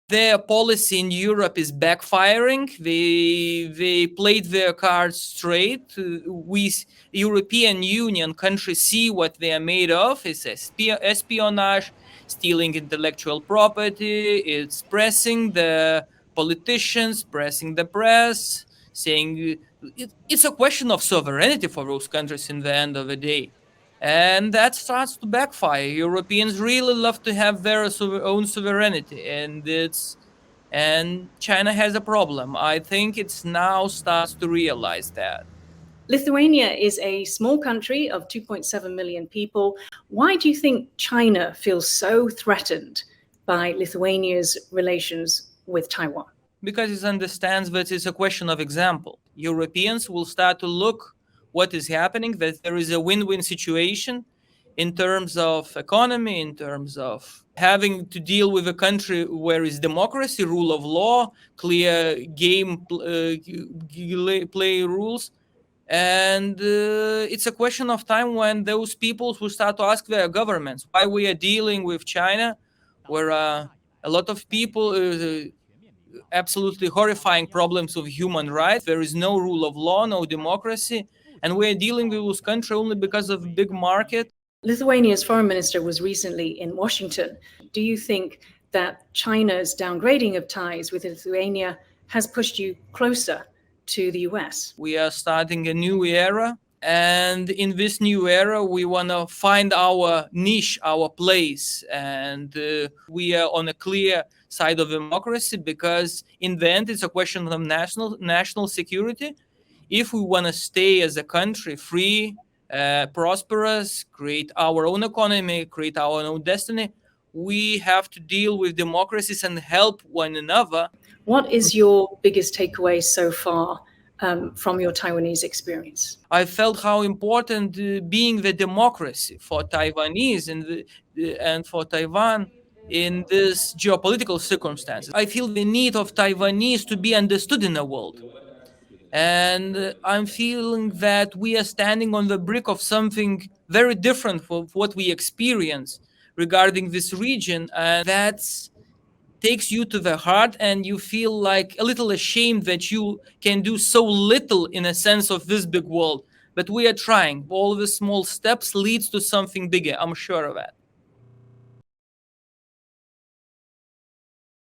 Their policy in Europe is backfiring. They played their cards straight. We European Union countries see what they are made of. It's espionage, stealing intellectual property. It's pressing the politicians, pressing the press, saying it's a question of sovereignty for those countries in the end of the day. And that starts to backfire. Europeans really love to have their own sovereignty, and China has a problem. I think it's now starts to realize that. Lithuania is a small country of 2.7 million people. Why do you think China feels so threatened by Lithuania's relations with Taiwan? Because it understands that it's a question of example. Europeans will start to look what is happening, that there is a win-win situation in terms of economy, in terms of having to deal with a country where is democracy, rule of law, clear game play rules. And it's a question of time when those peoples will start to ask their governments why we are dealing with China, where a lot of people absolutely horrifying problems of human rights. There is no rule of law, no democracy, and we are dealing with this country only because of big market. Lithuania's foreign minister was recently in Washington. Do you think that China's downgrading of ties with Lithuania has pushed you closer to the US? We are starting a new era, and in this new era, we want to find our niche, our place, and we are on a clear side of democracy because in the end, it's a question of national security. If we want to stay as a country free, prosperous, create our own economy, create our own destiny, we have to deal with democracies and help one another. What is your biggest takeaway so far from your Taiwanese experience? I felt how important being the democracy for Taiwanese and for Taiwan in this geopolitical circumstances. I feel the need of Taiwanese to be understood in the world. And I'm feeling that we are standing on the brink of something very different from what we experience regarding this region. And that takes you to the heart, and you feel like a little ashamed that you can do so little in a sense of this big world. But we are trying. All the small steps leads to something bigger. I'm sure of that.